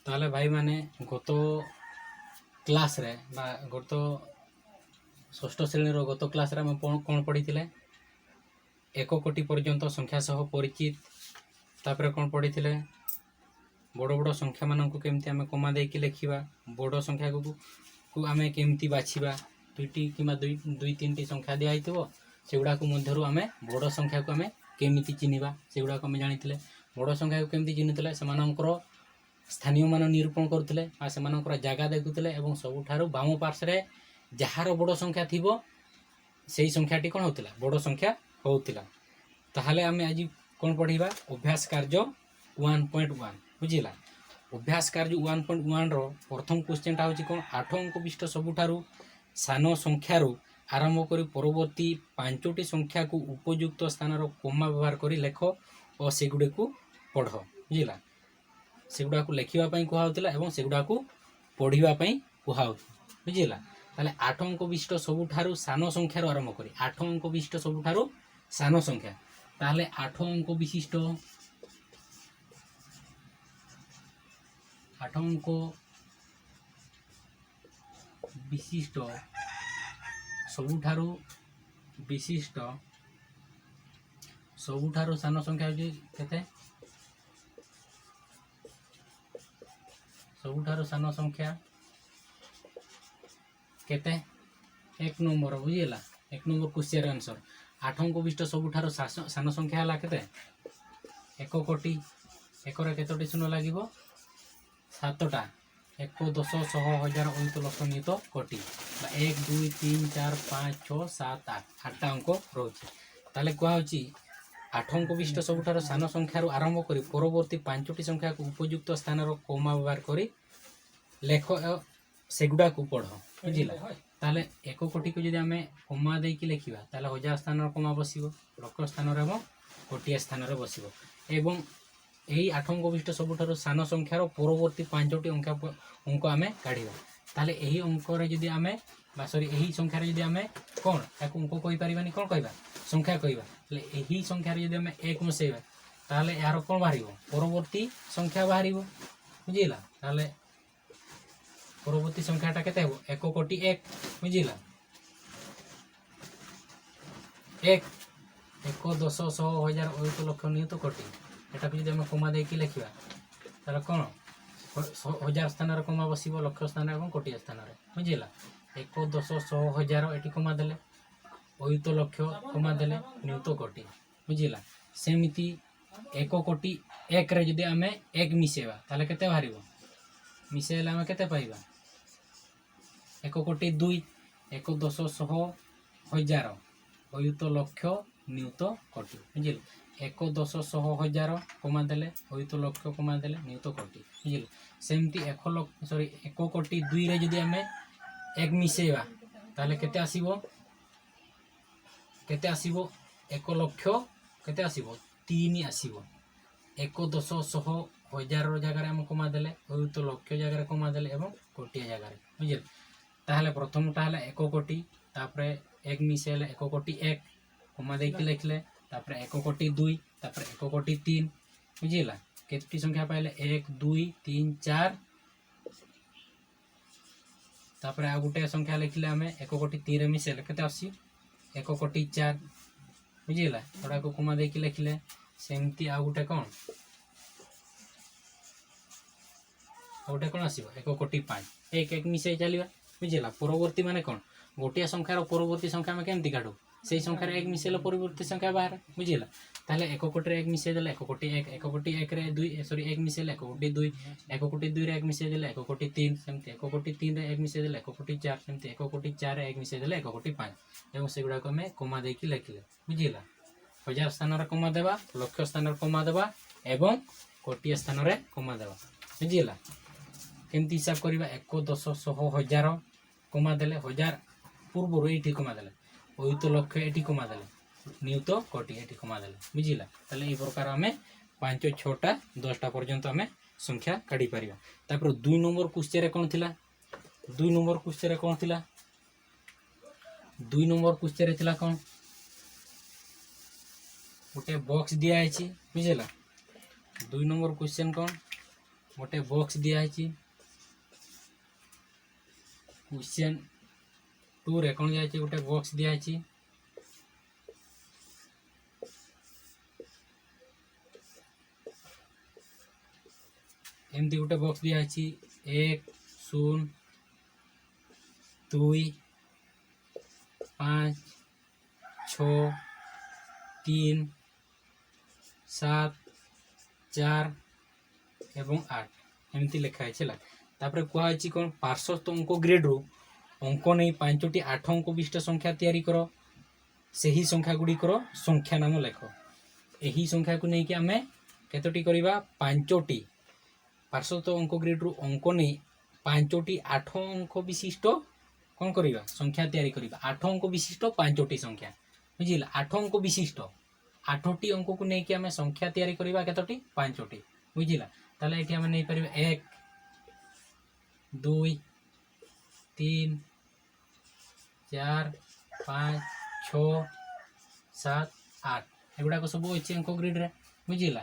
ताले भाई माने गत क्लास रे बा गत षष्ठ श्रेणी गत क्लास रे हम कौन पढ़ी एक कोटी पर्यंत संख्या सह परिचित तापर कौन पढ़ी बड़ बड़ संख्या मानक केमती आम कमा देकी लिखा बड़ संख्या को आम केमती बाछिबा दुईटी कि दुई तीन टी संख्या दिखाई से गुड़ाक मध्य आम बड़ संख्या को आम केमिति चिन्हवा से गुड़ाक आम जानी बड़ संख्या को केमती चिन्हुले से स्थानीय मान निरूपण करुले से जगह देखुले और सबुठारु बाम पार्श्वे जार बड़ संख्या थी से संख्याटी कौन होता बड़ संख्या होता। ताहले आम आज कौन पढ़ा अभ्यास कार्य 1.1 बुझिला। अभ्यास कार्य 1.1 रो प्रथम क्वेश्चन हूँ कौन 8 अंक विशिष्ट सबुठारु सान संख्यार आरंभ कर परवर्ती 5टी संख्या को उपयुक्त स्थान कोमा व्यवहार कर लेख और सेगुड़े को पढ़ बुझिला। सेगुड़ा को लिखापी कहला और सेगुड़ा को पढ़ापी कह बुझिला। ताले 8 अंक विशिष्ट सबुठारु सान संख्यार आरंभ कर 8 अंक विशिष्ट सबुठारु सान संख्या ताले 8 अंक विशिष्ट 8 अंक विशिष्ट सबुठारु सान संख्या होची केते सबुठारु सान संख्या केते 1 नंबर बुझिला। 1 नंबर क्वेश्चन आंसर 8 अंक विशिष्ट सबुठारु सान संख्या हला केते 1 कोटी 1 रे केतोटी शून्य लागिवो 7टा 1 10 100 1000 अयुत लक्ष नियुत कोटी 1 2 3 4 5 6 7 8 8टा अंक रोचे। ताले कह 8 अंक विशिष्ट सबुठारु सान संख्यार आरंभ कर परवर्ती 5टी संख्या को उपयुक्त स्थान कोमा व्यवहार कर लेख सेगुड़ा को पढ़ बुझिला। ताले 1 कोटी को जदि आम कोमा देकी लिखा ताले 1000 स्थान कोमा बसिबो लक्ष स्थान कोटिया स्थान बसिबो एवं यही 8 अंक विशिष्ट सबुठारु सान संख्यार परवर्ती 5टी अंक आम काढ़ा ताले यही अंक जदि आम सॉरी यही संख्यार जदि आम कौन ताको अंक कहि परिबानी कौन कहबा संख्या कहबा ताले यही संख्यार जदि आम 1 मिसेबा ताले यार कौन बाहरिबो परवर्ती संख्या बाहरिबो बुझिला। ताले परवर्ती संख्याटा केते हेबो 1 कोटी 1 बुझिला 1 10 100 1000 अयुत लक्ष नियुत कोटी एटा को जदि हम कोमा देकी लिखिबा ताले कोन 1000 स्थान कोमा बसिबो लक्ष स्थान और कोटी स्थान बुझिला। 1 10 100 1000 एटी कोमा देले अयुत लक्ष कोमा देले नियुत कोटी बुझिला। सेमिति 1 कोटी 1 रे जदि आम 1 मिसेबा ताले केते बाहरिबो मिसेला आम केते पाइबा 1 कोटी 2 1 10 100 1000 अयुत लक्ष नियुत कोटी बुझिले 1 10 100 1000 कोमा देले अयुत लक्ष कोमा देले नियुत कोटी बुझिले। सेमती 1 कोटी 2 रे जदि आम 1 मिसेबा ताले केते आसीबो 1 लक्ष केते आसीबो 3 आसीबो 1 10 100 1000 जगह आम कोमा देले अयुत लक्ष जगह कोमा देले एवं कोटिया जगह बुझिले। ताहले प्रथम ताहले 1 कोटी तापरे 1 मिसेले 1 कोटी 1 कोमा देकी लिखले तापरे 1 कोटी 2 तापरे 1 कोटी 3 बुझिला। केतटी संख्या पाइले 1 2 3 4 तापरे आ गुटे संख्या लिखले आमे 1 कोटी 3 रे मिसेले केते आसी 1 कोटी 4 बुझिला थोड़ा को कोमा देकी लिखले सेमती आ गुटे कोन आसीबो 1 कोटी 5 1 1 मिसे चलिबा बुझिला। परवर्ती माने कोन गोटिया संख्यार परवर्ती संख्या में केमती काढू से संख्यार 1 मिसेले परवर्ती संख्या बाहर बुझिला। ताले 1 कोटी रे 1 मिसे देले 1 कोटी 1 कोटी 1 रे 2 सॉरी 1 मिसेले 1 कोटी 2 1 कोटी 2 रे 1 मिसे देले 1 कोटी 3 सेमती 1 कोटी 3 रे 1 मिसे देले 1 कोटी 4 सेमती 1 कोटी 4 रे 1 मिसे देले 1 कोटी 5 एवं सेगुडा को हमें कोमा देकी लिखले बुझिला। 1000 स्थान रे कोमा देबा लक्ष स्थान रे कोमा देबा एवं कोटिया स्थान रे कोमा देबा बुझिला। केमती हिसाब करबा 1 10 100 1000 कोमा देले 1000 पूर्व ये कोमा देले अयुत लक्ष ये कोमा देले नियुत कोटी ये कोमा देले बुझिला। ताले ए प्रकार आम 5 6टा 10टा पर्यंत आम संख्या काढ़ी परिबा। तापर 2 नंबर क्वेश्चन रे कोन थिला 2 नंबर क्वेश्चन रे कोन थिला 2 नंबर क्वेश्चन रे थिला कोन गोटे बॉक्स दिया है बुझेगा। 2 नंबर क्वेश्चन कौन गोटे बॉक्स दिखाई क्वेश्चन 2 रे कौन दिखाई गोटे बॉक्स दिखाई एमती गोटे बॉक्स दिखाई 1 0 2 5 6 3 7 4 एवं 8 एमती लिखाई तापर कहुई कौन पार्श्वस्थ अंक ग्रेड रु अंक नहीं 5टी 8 अंक विशिष्ट संख्या तैयारी कर से ही संख्या गुड़िकर संख्या नाम लेख यही संख्या को लेकिन आम केतोटी करवा 5टी पार्श्वस्थ अंक ग्रेड रु अंक नहीं 5टी 8 अंक विशिष्ट कौन करवा संख्या तैयारी करवा 8 अंक विशिष्ट 5टी संख्या बुझिला 8 अंक विशिष्ट 8टी अंक को लेकिन आम संख्या तैयारी करवा केतोटी 5टी बुझिला ताले एठी आम नहीं पारिबा 1 2 3 4 5 6 7 8 एगुड़ा को सब अच्छे अंक ग्रेड रे बुझिला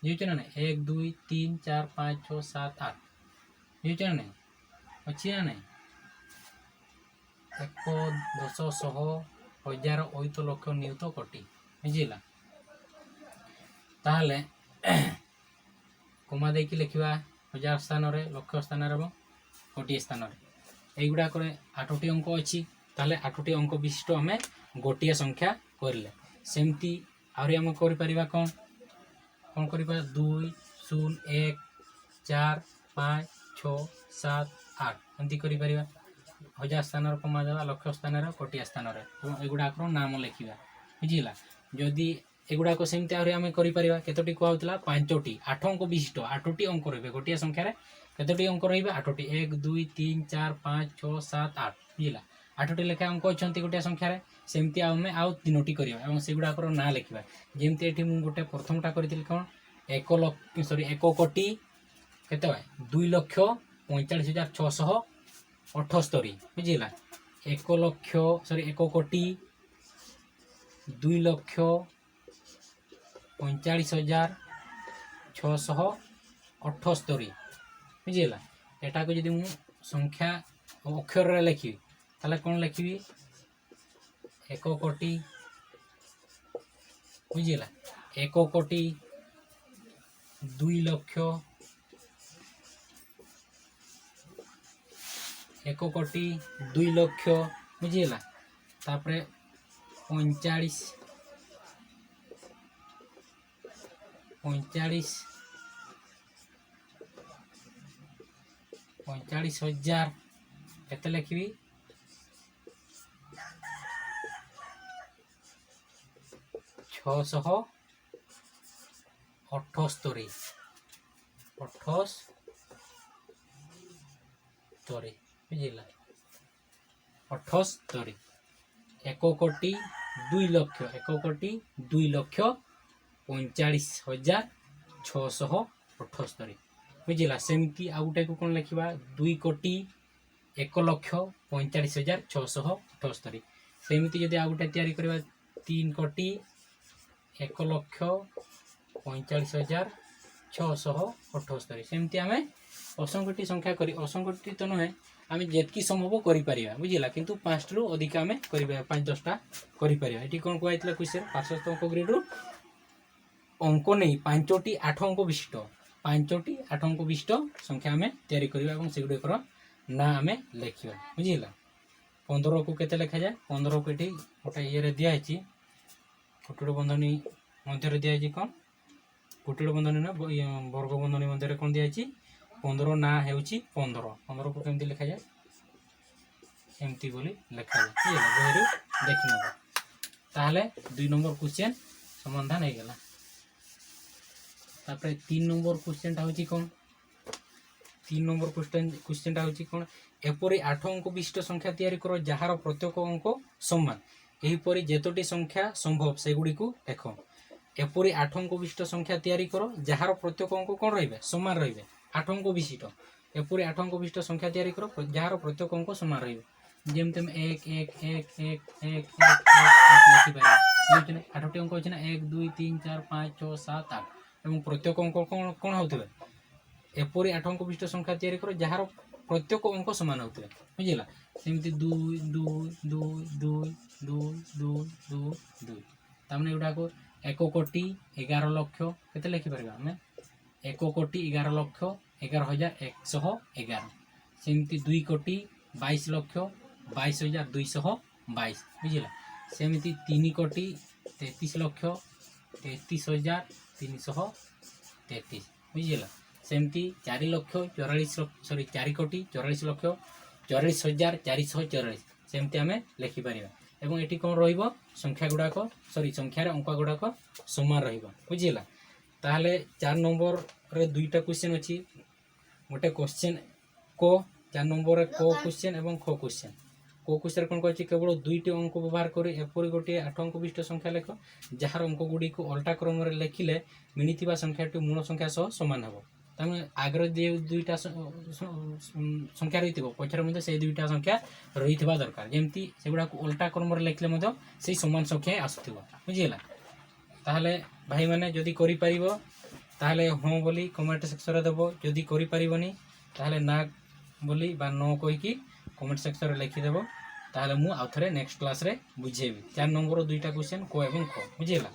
बुझे ना 1 2 3 4 5 6 7 8 बुझे ना अच्छी ना नहीं 1 10 100 1000 अयुत लक्ष नियुत कोटि बुझिला ताहले कमा देकी लिखा 1000 स्थान रे लक्ष स्थान रे गोटे स्थान रे एगुड़ा 8टी अंक अच्छी ताहले 8टी अंक विशिष्ट आम गोटे संख्या करले सेमती आहरी आम कर परिबा कौन कौन करबा 2 0 1 4 5 6 7 8 एमती करि परिबा 1000 स्थान रे कमा देबा लक्ष स्थान रे कोटिया स्थान रे एगुड़ा नाम लिखा बुझिला जदि एगुड़ा सेमती आहरी आम कर परिबा केतोटी कहउतला 5टी 8 अंक विशिष्ट 8टी अंक रहिबे गोटिया संख्या रे केतोटी अंक रहिबे 8टी 1 2 3 4 5 6 7 8 बुझिला 8टी लेखा अंक अछंती गोटिया संख्या रे सेमती आमे आउ 3टी करिया एवं सेगुड़ा ना लिखा जेमती एठी मु गोटे प्रथमटा करथिल कोन 1 लाख सॉरी 1 कोटी केते 2 लाख 45,678 बुझिला 1 लाख सॉरी 1 कोटी 2 लाख 45,678 बुझिला एटा को यदि मु संख्या अक्षर रे लिखी ताले कौन लिखी 1 कोटी बुझिला 1 कोटी 2 लाख 1 कोटी 2 लाख बुझिला तापरे 45,000 केते लिखी 678 बुझिला 78 1 कोटी 2 लाख 1 कोटी 2 लाख 45,678 बुझिला सेमती आ गोटे को कौन लिखा 2 कोटी 1 लाख 45,678 सेमती जदि आ गोटे तैयारी करबा 3 कोटी 1 लाख 45,678 सेमती आम असंख्यटी संख्या करी असंख्यटी तो नुहे आम जेतकी संभव करि परिबा बुझिला किंतु 5 रु अधिक आम करिबा 5-10टा करि परिबा एठी कोन कहैतला क्वेश्चन पार्श्वस्थ अंक ग्रेड रु अंक नहीं 5टी 8 अंक विशिष्ट 5टी 8 अंक विशिष्ट संख्या आम तैयारी करबा एवं सेगुडीकर ना आम लिखिबा बुझिला 15 को केते लिखा जाए 15 को एठी गोटे ये रे दिया है कुटुड़ बंधनी मध्य दिया है कौन कुटुड़ बंधनी ना वर्ग बंधनी मध्य कौन दिया है 15 ना हेउची 15 को केमती लिखा जाए एमती बोली लिखा जाए बही देखि नब ताहले 2 नंबर क्वेश्चन समाधान हो गला तापर 3 नंबर क्वेश्चन टा होची कौन 3 नंबर क्वेश्चन टा होची कौन एपरी 8 अंक विशिष्ट संख्या तैयारी करो जहार प्रत्येक अंक समान एहीपरि जेतोटी संख्या संभव सेगुडी को देख एपरी 8 अंक विशिष्ट संख्या तैयारी करो जहार प्रत्येक अंक कौन रहिबे समान रहिबे 8 अंक विशिष्ट एपरी 8 अंक विशिष्ट संख्या तैयारी करो जहार प्रत्येक अंक समान रहिबे जेमते 1 1 1 1 1 1 लिखि पारे बुझिने 8टी अंक अछि ना 1 2 3 4 5 6 7 8 एवं प्रत्येक अंक कौन कौन होतबे एपरी 8 अंक विशिष्ट संख्या तैयारी करो जार प्रत्येक अंक समान होते बुझला सेमती 2 2 2 2 2 2 2 2 तामने गुडा को 1 कोटी 11 लक्ष केते लिखि परबा हमें 1 कोटी 11 लक्ष 11,111 सेमती 2 कोटी 22 लक्ष 22,222 बुझला सेमती 3 कोटी 33 लक्ष 33,333 बुझला सेमती 4 लक्ष 44 4 कोटी 44 लक्ष 44,444 सेमती आम लिखिपर एवं ये कौन रंख्या गुड़ाक सॉरी संख्यार अंक गुड़ाक समान रुझला ताहले 4 नंबर रे दुईटा क्वेश्चन अच्छी गोटे क्वेश्चन को 4 नंबर रे को क्वेश्चन एवं खो क्वेश्चन को क्वेश्चन कौन कह केवल 2टी अंक व्यवहार कर एपरी गोटे 8 अंक विशिष्ट संख्या लेख जार अंक गुड़ी को अल्टा क्रम लिखिले मिलता संख्याटी मूल संख्या सह सामान हम तमें आगे दुईटा संख्या रही पछरे से दुईटा संख्या रही दरकार जमती से गुड़ा उल्टा क्रम लिखले से सामान संख्या आसुव बुझीगला ताहले भाई मैंने जदि करि परिबो ताहले हाँ बोली कमेंट सेक्शन रे देबो जदि करि परिबोनी ताहले ना बोली बा नो कहिकी कमेंट सेक्शन रे लिखि देबो ताहले मु आउ थरे नेक्स्ट क्लास रे बुझेबी 4 नंबर दुईटा क्वेश्चन को एवं खो बुझीगला।